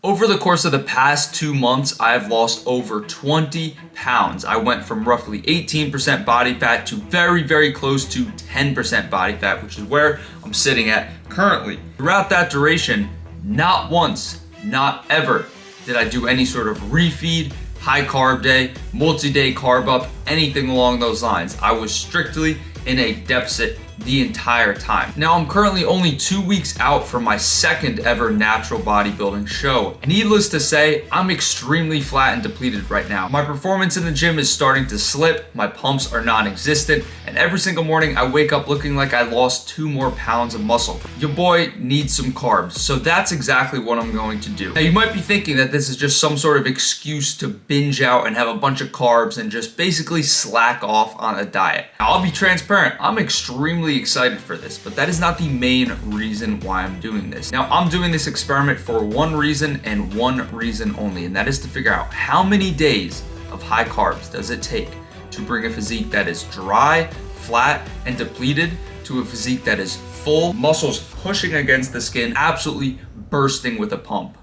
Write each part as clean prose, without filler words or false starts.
Over the course of the past 2 months, I've lost over 20 pounds. I went from roughly 18% body fat to very, very close to 10% body fat, which is where I'm sitting at currently. Throughout that duration, not once, not ever did I do any sort of refeed, high carb day, multi-day carb up, anything along those lines. I was strictly in a deficit the entire time. Now I'm currently only 2 weeks out from my second ever natural bodybuilding show. Needless to say, I'm extremely flat and depleted right now. My performance in the gym is starting to slip, my pumps are non-existent, and every single morning I wake up looking like I lost 2 more pounds of muscle. Your boy needs some carbs, so that's exactly what I'm going to do. Now you might be thinking that this is just some sort of excuse to binge out and have a bunch of carbs and just basically slack off on a diet. Now, I'll be transparent, I'm extremely excited for this, but that is not the main reason why I'm doing this. Now, I'm doing this experiment for one reason and one reason only, and that is to figure out how many days of high carbs does it take to bring a physique that is dry, flat, and depleted to a physique that is full, muscles pushing against the skin, absolutely bursting with a pump.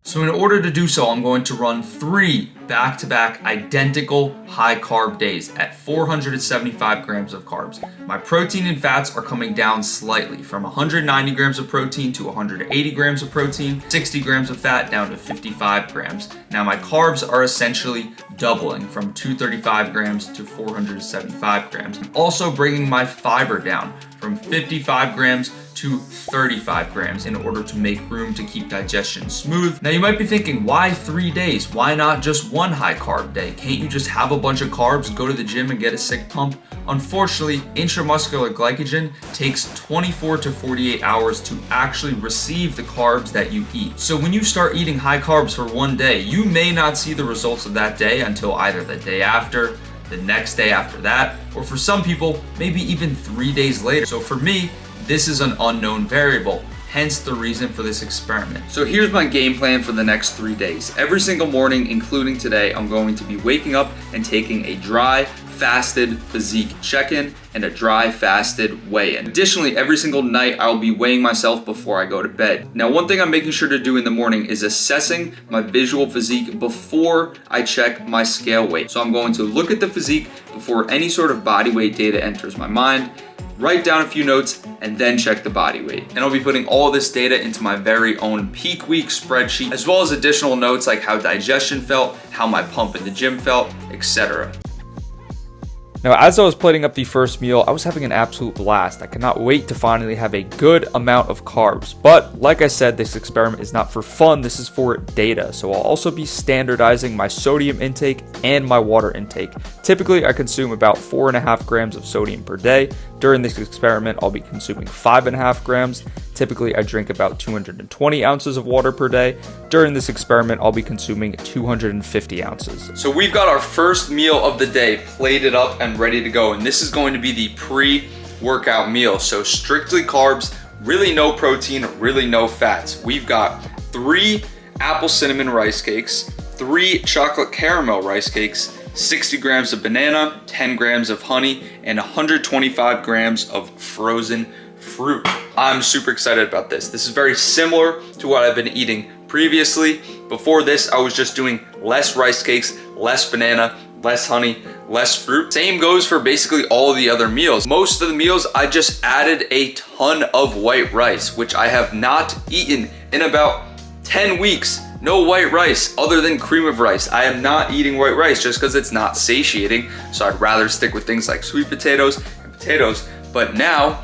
So in order to do so, I'm going to run 3 back-to-back identical high carb days at 475 grams of carbs. My protein and fats are coming down slightly from 190 grams of protein to 180 grams of protein, 60 grams of fat down to 55 grams. Now my carbs are essentially doubling from 235 grams to 475 grams. I'm also bringing my fiber down from 55 grams to 35 grams in order to make room to keep digestion smooth. Now you might be thinking, why 3 days? Why not just one high carb day? Can't you just have a bunch of carbs, go to the gym and get a sick pump? Unfortunately, intramuscular glycogen takes 24 to 48 hours to actually receive the carbs that you eat. So when you start eating high carbs for one day, you may not see the results of that day until either the day after, the next day after that, or for some people, maybe even 3 days later. So for me, this is an unknown variable, hence the reason for this experiment. So here's my game plan for the next 3 days. Every single morning, including today, I'm going to be waking up and taking a dry, fasted physique check-in and a dry, fasted weigh-in. Additionally, every single night, I'll be weighing myself before I go to bed. Now, one thing I'm making sure to do in the morning is assessing my visual physique before I check my scale weight. So I'm going to look at the physique before any sort of body weight data enters my mind, write down a few notes, and then check the body weight. And I'll be putting all this data into my very own peak week spreadsheet, as well as additional notes like how digestion felt, how my pump in the gym felt, etc. Now, as I was plating up the first meal, I was having an absolute blast. I cannot wait to finally have a good amount of carbs. But like I said, this experiment is not for fun, this is for data. So I'll also be standardizing my sodium intake and my water intake. Typically, I consume about 4.5 grams of sodium per day. During this experiment, I'll be consuming 5.5 grams. Typically, I drink about 220 ounces of water per day. During this experiment, I'll be consuming 250 ounces. So we've got our first meal of the day plated up and ready to go. And this is going to be the pre-workout meal. So strictly carbs, really no protein, really no fats. We've got 3 apple cinnamon rice cakes, 3 chocolate caramel rice cakes, 60 grams of banana, 10 grams of honey, and 125 grams of frozen fruit. I'm super excited about this. This is very similar to what I've been eating previously. Before this, I was just doing less rice cakes, less banana, less honey, less fruit. Same goes for basically all of the other meals. Most of the meals, I just added a ton of white rice, which I have not eaten in about 10 weeks. No white rice other than cream of rice. I am not eating white rice just because it's not satiating. So I'd rather stick with things like sweet potatoes and potatoes. But now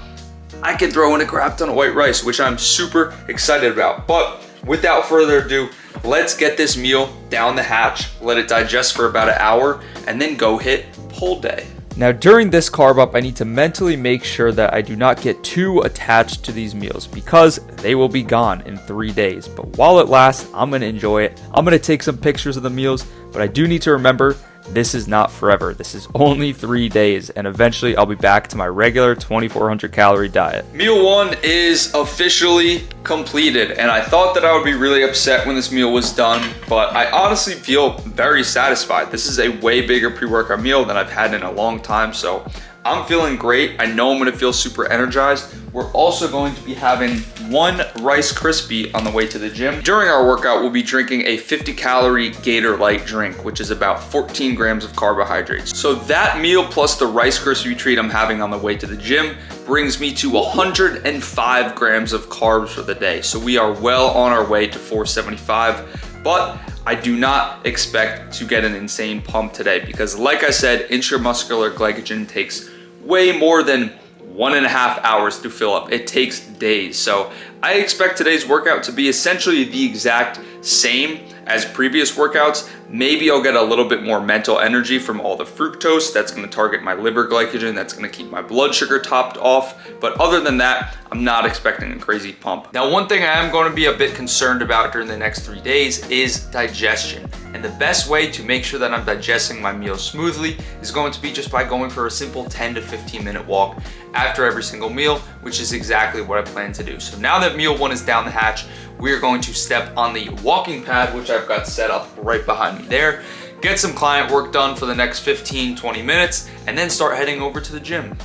I can throw in a crap ton of white rice, which I'm super excited about. But without further ado, let's get this meal down the hatch, let it digest for about an hour, and then go hit pull day. Now, during this carb up, I need to mentally make sure that I do not get too attached to these meals because they will be gone in 3 days. But while it lasts, I'm going to enjoy it. I'm going to take some pictures of the meals, but I do need to remember this is not forever. This is only 3 days, and eventually I'll be back to my regular 2,400 calorie diet. Meal 1 is officially completed, and I thought that I would be really upset when this meal was done, but I honestly feel very satisfied. This is a way bigger pre-workout meal than I've had in a long time, so I'm feeling great. I know I'm gonna feel super energized. We're also going to be having one Rice Krispie on the way to the gym. During our workout, we'll be drinking a 50-calorie Gator Light drink, which is about 14 grams of carbohydrates. So that meal plus the Rice Krispie treat I'm having on the way to the gym brings me to 105 grams of carbs for the day. So we are well on our way to 475, but I do not expect to get an insane pump today because, like I said, intramuscular glycogen takes way more than 1.5 hours to fill up. It takes days. So I expect today's workout to be essentially the exact same as previous workouts. Maybe I'll get a little bit more mental energy from all the fructose. That's gonna target my liver glycogen. That's gonna keep my blood sugar topped off. But other than that, I'm not expecting a crazy pump. Now, one thing I am going to be a bit concerned about during the next 3 days is digestion. And the best way to make sure that I'm digesting my meals smoothly is going to be just by going for a simple 10 to 15 minute walk after every single meal, which is exactly what I plan to do. So now that meal 1 is down the hatch, we're going to step on the walking pad, which I've got set up right behind me there, get some client work done for the next 15, 20 minutes, and then start heading over to the gym.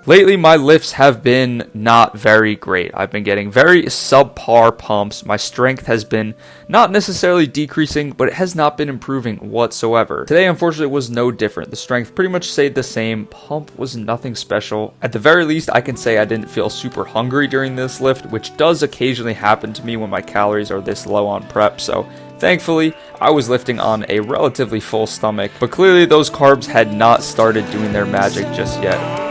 Lately, my lifts have been not very great. I've been getting very subpar pumps. My strength has been not necessarily decreasing, but it has not been improving whatsoever. Today, unfortunately, was no different. The strength pretty much stayed the same. Pump was nothing special. At the very least, I can say I didn't feel super hungry during this lift, which does occasionally happen to me when my calories are this low on prep. So thankfully, I was lifting on a relatively full stomach, but clearly those carbs had not started doing their magic just yet.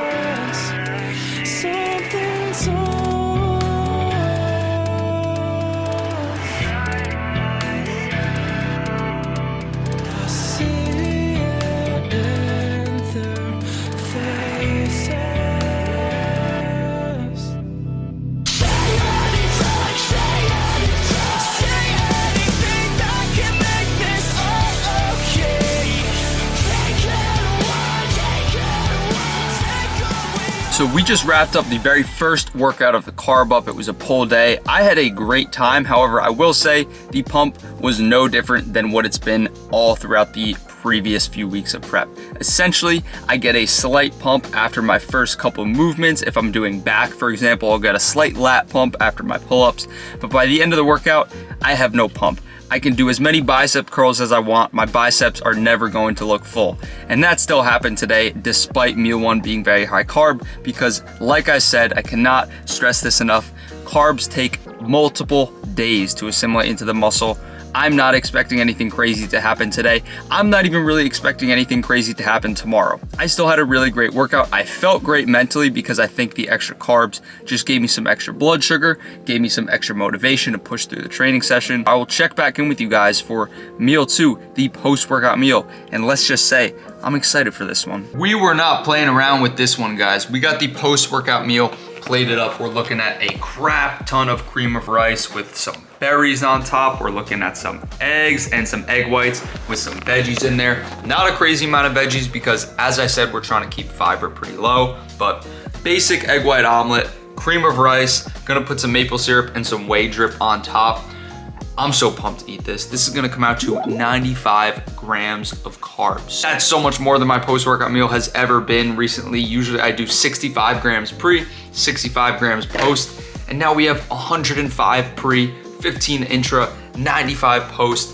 So we just wrapped up the very first workout of the carb up. It was a pull day. I had a great time. However, I will say the pump was no different than what it's been all throughout the previous few weeks of prep. Essentially, I get a slight pump after my first couple movements. If I'm doing back, for example, I'll get a slight lat pump after my pull-ups. But by the end of the workout, I have no pump. I can do as many bicep curls as I want. My biceps are never going to look full. And that still happened today despite meal 1 being very high carb because, like I said, I cannot stress this enough, carbs take multiple days to assimilate into the muscle. I'm not expecting anything crazy to happen today. I'm not even really expecting anything crazy to happen tomorrow. I still had a really great workout. I felt great mentally because I think the extra carbs just gave me some extra blood sugar, gave me some extra motivation to push through the training session. I will check back in with you guys for meal 2, the post-workout meal. And let's just say, I'm excited for this one. We were not playing around with this one, guys. We got the post-workout meal plated up. We're looking at a crap ton of cream of rice with some berries on top. We're looking at some eggs and some egg whites with some veggies in there. Not a crazy amount of veggies because, as I said, we're trying to keep fiber pretty low, but basic egg white omelet, cream of rice, gonna put some maple syrup and some whey drip on top. I'm so pumped to eat this. This is gonna come out to 95 grams of carbs. That's so much more than my post-workout meal has ever been recently. Usually I do 65 grams pre, 65 grams post, and now we have 105 pre, 15 intra, 95 post.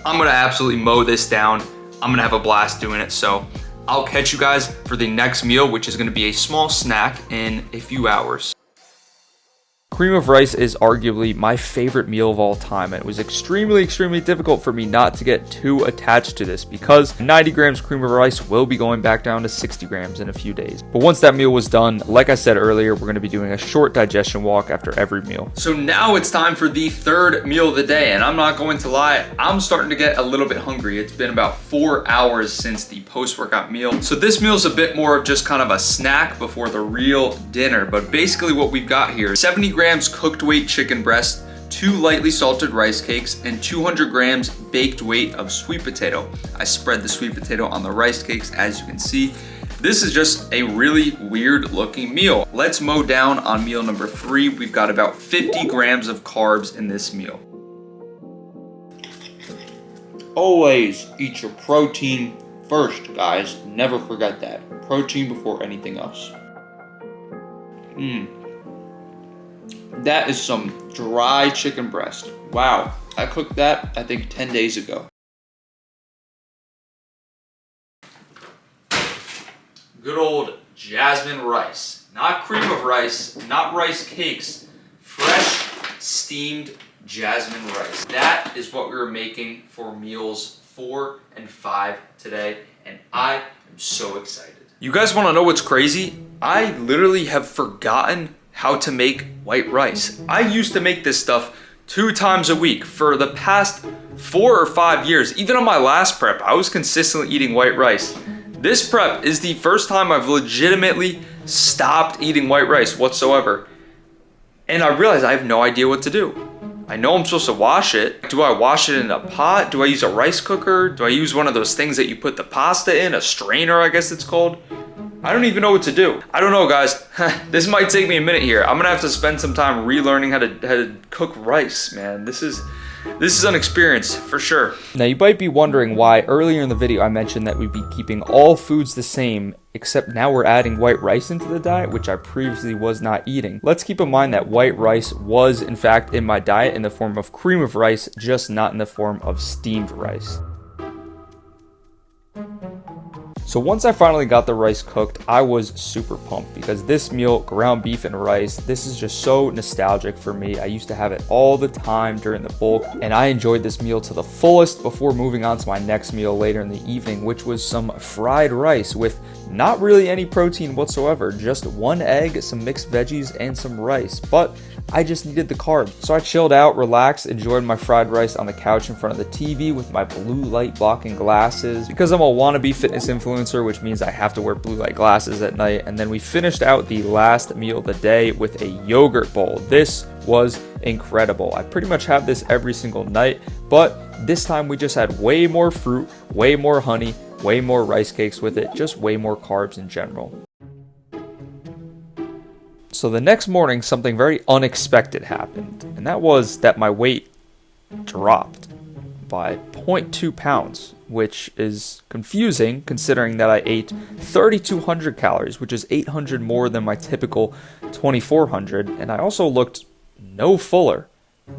I'm gonna absolutely mow this down. I'm gonna have a blast doing it. So I'll catch you guys for the next meal, which is gonna be a small snack in a few hours. Cream of rice is arguably my favorite meal of all time, and it was extremely difficult for me not to get too attached to this because 90 grams cream of rice will be going back down to 60 grams in a few days. But once that meal was done, like I said earlier, we're going to be doing a short digestion walk after every meal. So now it's time for the third meal of the day, and I'm not going to lie, I'm starting to get a little bit hungry. It's been about 4 hours since the post-workout meal. So this meal is a bit more of just kind of a snack before the real dinner, but basically what we've got here is 70 grams cooked weight chicken breast, 2 lightly salted rice cakes, and 200 grams baked weight of sweet potato. I spread the sweet potato on the rice cakes, as you can see. This is just a really weird looking meal. Let's mow down on meal number 3. We've got about 50 grams of carbs in this meal. always eat your protein first, guys. Never forget that. Protein before anything else. That is some dry chicken breast. Wow, I cooked that, I think, 10 days ago. Good old jasmine rice. Not cream of rice, not rice cakes. Fresh, steamed jasmine rice. That is what we were making for meals 4 and 5 today, and I am so excited. You guys want to know what's crazy? I literally have forgotten how to make white rice. I used to make this stuff 2 times a week for the past 4 or 5 years. Even on my last prep, I was consistently eating white rice. This prep is the first time I've legitimately stopped eating white rice whatsoever. And I realized I have no idea what to do. I know I'm supposed to wash it. Do I wash it in a pot? Do I use a rice cooker? Do I use one of those things that you put the pasta in? A strainer, I guess it's called. I don't even know what to do. I don't know, guys. This might take me a minute here. I'm gonna have to spend some time relearning how to cook rice, man. This is an experience for sure. Now you might be wondering why earlier in the video I mentioned that we'd be keeping all foods the same, except now we're adding white rice into the diet, which I previously was not eating. Let's keep in mind that white rice was in fact in my diet in the form of cream of rice, just not in the form of steamed rice. So once I finally got the rice cooked, I was super pumped because this meal, ground beef and rice, this is just so nostalgic for me. I used to have it all the time during the bulk, and I enjoyed this meal to the fullest before moving on to my next meal later in the evening, which was some fried rice with not really any protein whatsoever, just 1 egg, some mixed veggies, and some rice. But I just needed the carbs. So I chilled out, relaxed, enjoyed my fried rice on the couch in front of the TV with my blue light blocking glasses. Because I'm a wannabe fitness influencer, which means I have to wear blue light glasses at night. And then we finished out the last meal of the day with a yogurt bowl. This was incredible. I pretty much have this every single night, but this time we just had way more fruit, way more honey, way more rice cakes with it, just way more carbs in general. So the next morning, something very unexpected happened, and that was that my weight dropped by 0.2 pounds, which is confusing considering that I ate 3,200 calories, which is 800 more than my typical 2,400, and I also looked no fuller,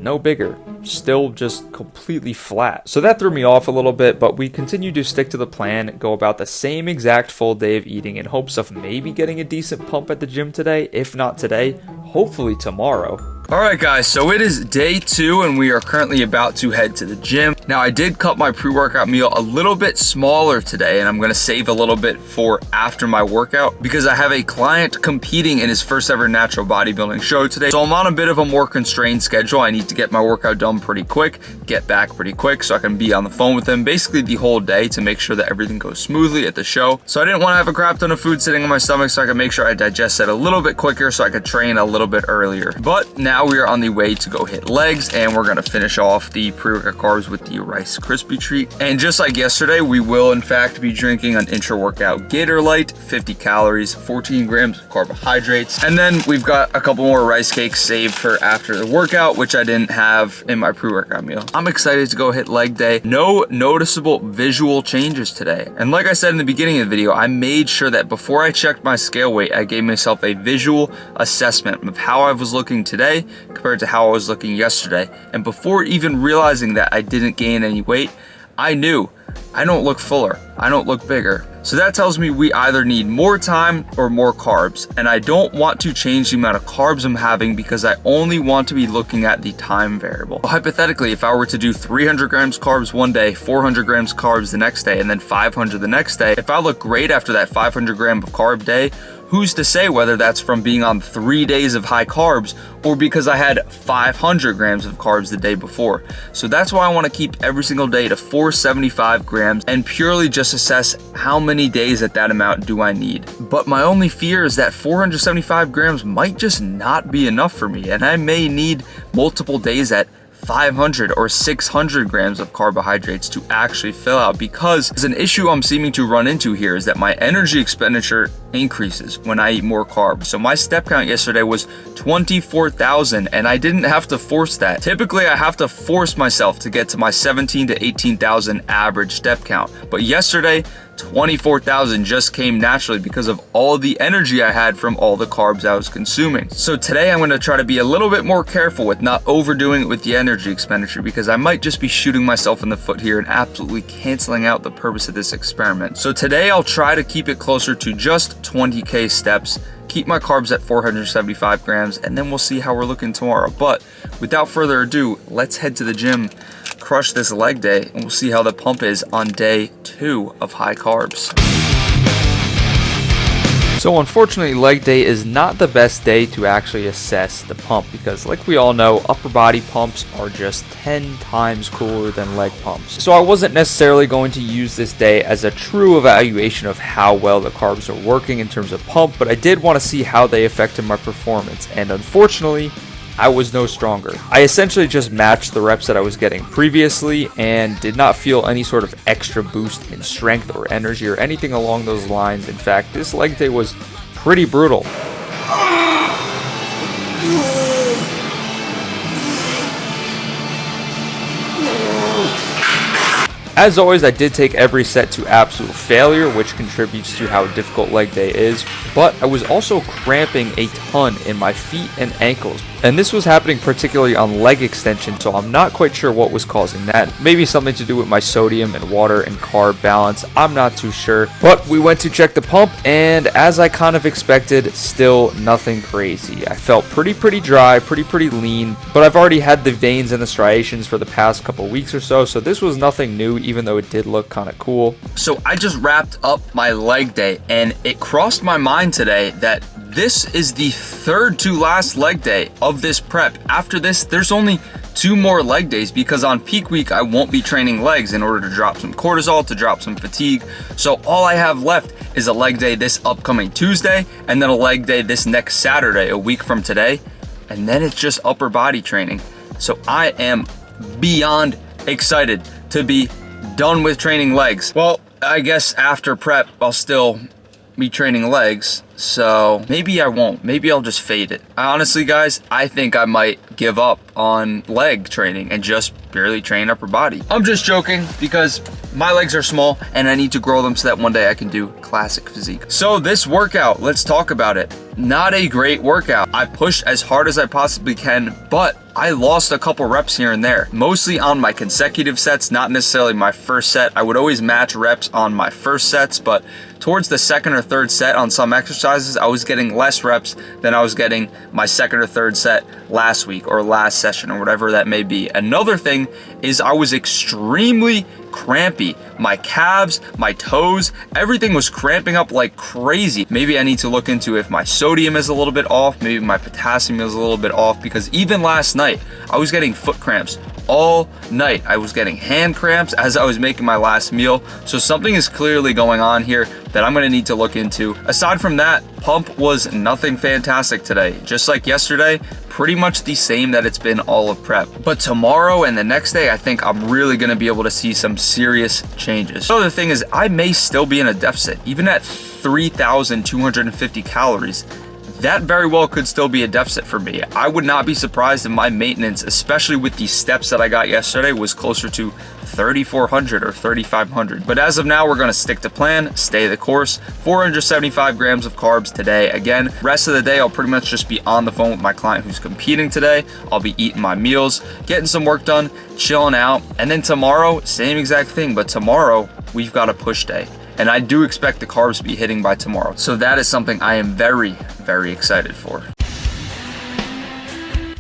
no bigger, still just completely flat. So that threw me off a little bit, but we continued to stick to the plan, go about the same exact full day of eating in hopes of maybe getting a decent pump at the gym today. If not today, hopefully tomorrow. Alright guys, so it is day 2 and we are currently about to head to the gym. Now I did cut my pre-workout meal a little bit smaller today, and I'm going to save a little bit for after my workout because I have a client competing in his first ever natural bodybuilding show today. So I'm on a bit of a more constrained schedule. I need to get my workout done pretty quick, get back pretty quick so I can be on the phone with him basically the whole day to make sure that everything goes smoothly at the show. So I didn't want to have a crap ton of food sitting on my stomach, so I could make sure I digest it a little bit quicker so I could train a little bit earlier. But now we are on the way to go hit legs, and we're gonna finish off the pre-workout carbs with the Rice Krispie treat. And just like yesterday, we will in fact be drinking an intra-workout Gator Light, 50 calories, 14 grams of carbohydrates, and then we've got a couple more rice cakes saved for after the workout, which I didn't have in my pre-workout meal. I'm excited to go hit leg day. No noticeable visual changes today, and like I said in the beginning of the video, I made sure that before I checked my scale weight, I gave myself a visual assessment of how I was looking today compared to how I was looking yesterday. And before even realizing that I didn't gain any weight, I knew I don't look fuller, I don't look bigger. So that tells me we either need more time or more carbs. And I don't want to change the amount of carbs I'm having because I only want to be looking at the time variable. Hypothetically, if I were to do 300 grams carbs one day, 400 grams carbs the next day, and then 500 the next day, if I look great after that 500 gram of carb day, who's to say whether that's from being on 3 days of high carbs or because I had 500 grams of carbs the day before? So that's why I want to keep every single day to 475 grams and purely just assess how many days at that amount do I need. But my only fear is that 475 grams might just not be enough for me, and I may need multiple days at 500 or 600 grams of carbohydrates to actually fill out, because an issue I'm seeming to run into here is that my energy expenditure increases when I eat more carbs. So my step count yesterday was 24,000, and I didn't have to force that. Typically I have to force myself to get to my 17 to 18,000 average step count, but yesterday 24,000 just came naturally because of all the energy I had from all the carbs I was consuming. So today I'm going to try to be a little bit more careful with not overdoing it with the energy expenditure, because I might just be shooting myself in the foot here and absolutely canceling out the purpose of this experiment. So today I'll try to keep it closer to just 20k steps, keep my carbs at 475 grams, and then we'll see how we're looking tomorrow. But without further ado, let's head to the gym, crush this leg day, and we'll see how the pump is on day 2 of high carbs. So unfortunately, leg day is not the best day to actually assess the pump, because like we all know, upper body pumps are just 10 times cooler than leg pumps. So I wasn't necessarily going to use this day as a true evaluation of how well the carbs are working in terms of pump, but I did want to see how they affected my performance, and unfortunately, I was no stronger. I essentially just matched the reps that I was getting previously and did not feel any sort of extra boost in strength or energy or anything along those lines. In fact, this leg day was pretty brutal. As always, I did take every set to absolute failure, which contributes to how difficult leg day is, but I was also cramping a ton in my feet and ankles, and this was happening particularly on leg extension, so I'm not quite sure what was causing that. Maybe something to do with my sodium and water and carb balance, I'm not too sure. But we went to check the pump, and as I kind of expected, still nothing crazy. I felt pretty dry, pretty lean, but I've already had the veins and the striations for the past couple weeks or so, so this was nothing new, even though it did look kind of cool. So I just wrapped up my leg day, and it crossed my mind today that this is the third to last leg day of this prep. After this, there's only 2 more leg days, because on peak week I won't be training legs in order to drop some cortisol, to drop some fatigue. So all I have left is a leg day this upcoming Tuesday, and then a leg day this next Saturday, a week from today, and then it's just upper body training. So I am beyond excited to be done with training legs. Well, I guess after prep I'll still be training legs, so maybe I won't. Maybe I'll just fade it. Honestly, guys, I think I might give up on leg training and just purely train upper body. I'm just joking, because my legs are small and I need to grow them so that one day I can do classic physique. So this workout, let's talk about it. Not a great workout. I pushed as hard as I possibly can, but I lost a couple reps here and there, mostly on my consecutive sets, not necessarily my first set. I would always match reps on my first sets, but towards the second or third set on some exercises, I was getting less reps than I was getting my second or third set last week or last session or whatever that may be. Another thing is I was extremely crampy. My calves, my toes, everything was cramping up like crazy. Maybe I need to look into if my sodium is a little bit off, maybe my potassium is a little bit off, because even last night I was getting foot cramps all night. I was getting hand cramps as I was making my last meal. So something is clearly going on here that I'm gonna need to look into. Aside from that, pump was nothing fantastic today. Just like yesterday, pretty much the same that it's been all of prep. But tomorrow and the next day, I think I'm really gonna be able to see some serious changes. The other thing is I may still be in a deficit. Even at 3,250 calories, that very well could still be a deficit for me. I would not be surprised if my maintenance, especially with the steps that I got yesterday, was closer to 3,400 or 3,500. But as of now, we're gonna stick to plan, stay the course. 475 grams of carbs today. Again, rest of the day, I'll pretty much just be on the phone with my client who's competing today. I'll be eating my meals, getting some work done, chilling out. And then tomorrow, same exact thing, but tomorrow we've got a push day. And I do expect the carbs to be hitting by tomorrow. So that is something I am very excited for.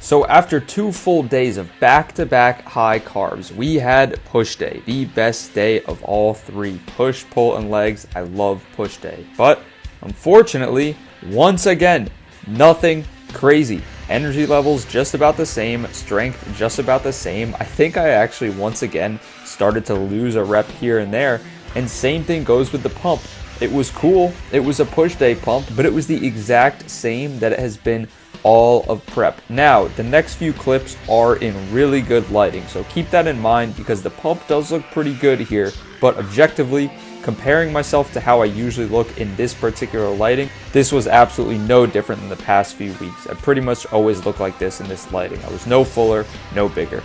So after 2 full days of back-to-back high carbs, we had push day, the best day of all 3. Push, pull, and legs. I love push day. But unfortunately, once again, nothing crazy. Energy levels just about the same, strength just about the same. I think I actually once again started to lose a rep here and there. And same thing goes with the pump. It was cool, it was a push day pump, but it was the exact same that it has been all of prep. Now, the next few clips are in really good lighting, so keep that in mind because the pump does look pretty good here, but objectively, comparing myself to how I usually look in this particular lighting, this was absolutely no different than the past few weeks. I pretty much always look like this in this lighting. I was no fuller, no bigger.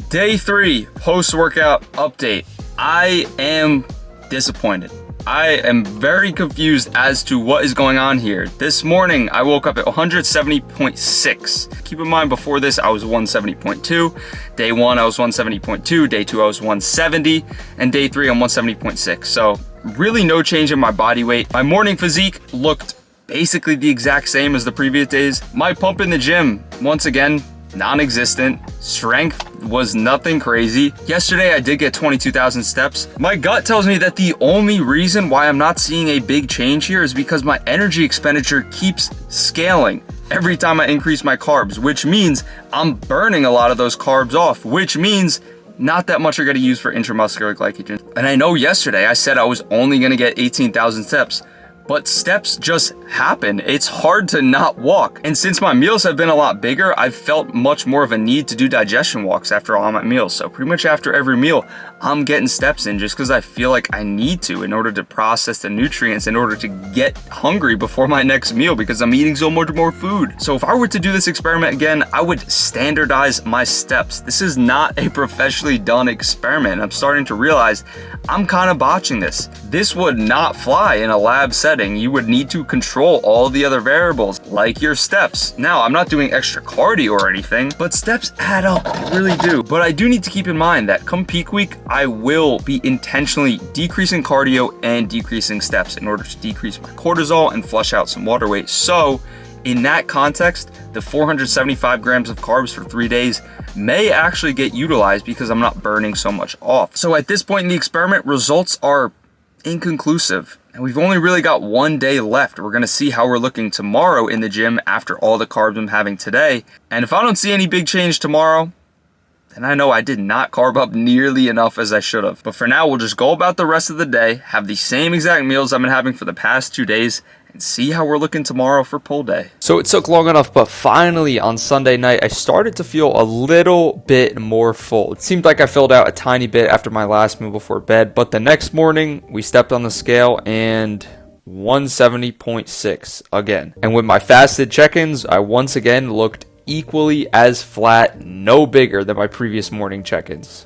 Day 3 post-workout update. I am disappointed. I am very confused as to what is going on here. This morning, I woke up at 170.6. Keep in mind, before this, I was 170.2. Day 1, I was 170.2. Day 2, I was 170. And day 3, I'm 170.6. So really no change in my body weight. My morning physique looked basically the exact same as the previous days. My pump in the gym, once again, non-existent. Strength was nothing crazy. Yesterday I did get 22,000 steps. My gut tells me that the only reason why I'm not seeing a big change here is because my energy expenditure keeps scaling every time I increase my carbs, which means I'm burning a lot of those carbs off, which means not that much are going to use for intramuscular glycogen. And I know yesterday I said I was only going to get 18,000 steps. But steps just happen. It's hard to not walk. And since my meals have been a lot bigger, I've felt much more of a need to do digestion walks after all my meals. So pretty much after every meal, I'm getting steps in just because I feel like I need to in order to process the nutrients, in order to get hungry before my next meal because I'm eating so much more food. So if I were to do this experiment again, I would standardize my steps. This is not a professionally done experiment. I'm starting to realize I'm kind of botching this. This would not fly in a lab setting. You would need to control all the other variables, like your steps. Now, I'm not doing extra cardio or anything, but steps add up, they really do. But I do need to keep in mind that come peak week, I will be intentionally decreasing cardio and decreasing steps in order to decrease my cortisol and flush out some water weight. So in that context, the 475 grams of carbs for 3 days may actually get utilized because I'm not burning so much off. So at this point in the experiment, results are inconclusive. And we've only really got 1 day left. We're gonna see how we're looking tomorrow in the gym after all the carbs I'm having today. And if I don't see any big change tomorrow, then I know I did not carb up nearly enough as I should have. But for now, we'll just go about the rest of the day, have the same exact meals I've been having for the past 2 days, and see how we're looking tomorrow for pull day. So it took long enough, but finally on Sunday night, I started to feel a little bit more full. It seemed like I filled out a tiny bit after my last meal before bed, but the next morning we stepped on the scale and 170.6 again. And with my fasted check-ins, I once again looked equally as flat, no bigger than my previous morning check-ins.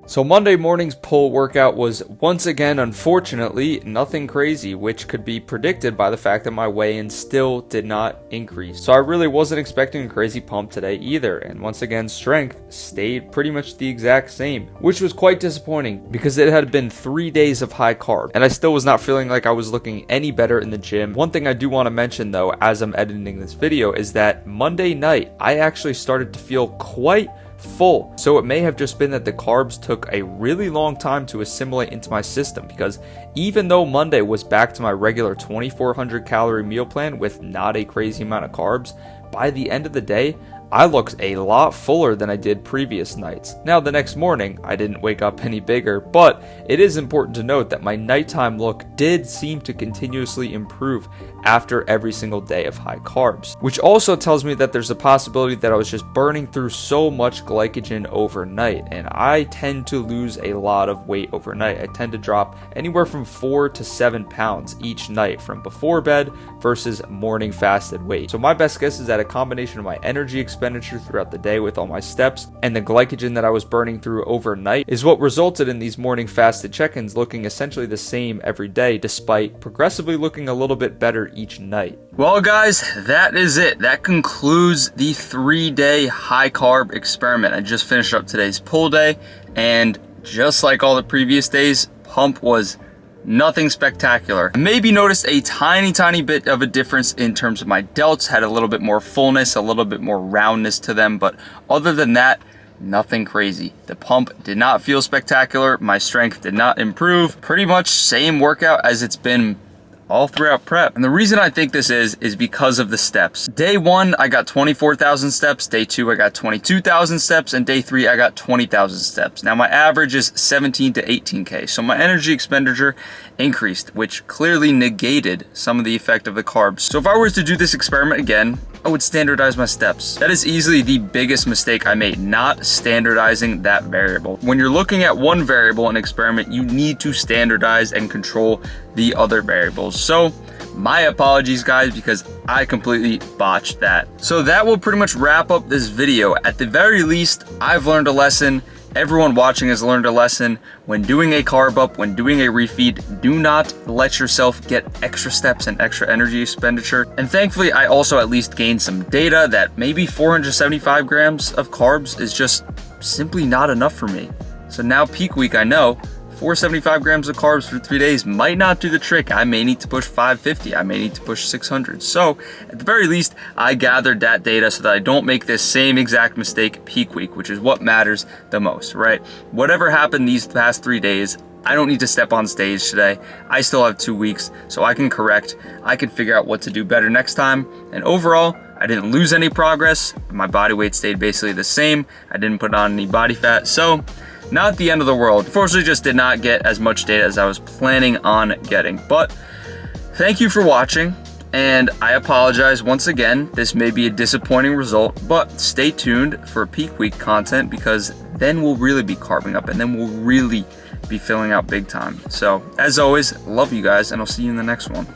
So Monday morning's pull workout was once again, unfortunately, nothing crazy, which could be predicted by the fact that my weigh-in still did not increase. So I really wasn't expecting a crazy pump today either, and once again, strength stayed pretty much the exact same, which was quite disappointing because it had been 3 days of high carb, and I still was not feeling like I was looking any better in the gym. One thing I do want to mention though, as I'm editing this video, is that Monday night, I actually started to feel quite full. So it may have just been that the carbs took a really long time to assimilate into my system, because even though Monday was back to my regular 2,400 calorie meal plan with not a crazy amount of carbs, by the end of the day, I looked a lot fuller than I did previous nights. Now, the next morning, I didn't wake up any bigger, but it is important to note that my nighttime look did seem to continuously improve after every single day of high carbs, which also tells me that there's a possibility that I was just burning through so much glycogen overnight, and I tend to lose a lot of weight overnight. I tend to drop anywhere from 4 to 7 pounds each night from before bed versus morning fasted weight. So my best guess is that a combination of my energy expenditure throughout the day with all my steps and the glycogen that I was burning through overnight is what resulted in these morning fasted check-ins looking essentially the same every day, despite progressively looking a little bit better each night. Well guys, that is it. That concludes the 3-day high carb experiment. I just finished up today's pull day, and just like all the previous days, pump was nothing spectacular. I maybe noticed a tiny bit of a difference in terms of my delts, had a little bit more fullness, a little bit more roundness to them, but other than that, nothing crazy. The pump did not feel spectacular. My strength did not improve. Pretty much same workout as it's been all throughout prep. And the reason I think this is because of the steps. Day 1, I got 24,000 steps. Day 2, I got 22,000 steps. And day 3, I got 20,000 steps. Now my average is 17 to 18K. So my energy expenditure increased, which clearly negated some of the effect of the carbs. So if I was to do this experiment again, I would standardize my steps. That is easily the biggest mistake I made, not standardizing that variable. When you're looking at one variable in an experiment, you need to standardize and control the other variables. So my apologies guys, because I completely botched that. So that will pretty much wrap up this video. At the very least, I've learned a lesson. Everyone watching has learned a lesson. When doing a carb up, when doing a refeed, do not let yourself get extra steps and extra energy expenditure. And thankfully, I also at least gained some data that maybe 475 grams of carbs is just simply not enough for me. So now peak week, I know 475 grams of carbs for 3 days might not do the trick. I may need to push 550. I may need to push 600. So at the very least, I gathered that data so that I don't make this same exact mistake peak week, which is what matters the most, right? Whatever happened these past 3 days, I don't need to step on stage today. I still have 2 weeks, so I can correct. I can figure out what to do better next time. And overall, I didn't lose any progress. My body weight stayed basically the same. I didn't put on any body fat. So not the end of the world. Unfortunately, just did not get as much data as I was planning on getting. But thank you for watching, and I apologize once again. This may be a disappointing result, but stay tuned for peak week content, because then we'll really be carving up, and then we'll really be filling out big time. So as always, love you guys, and I'll see you in the next one.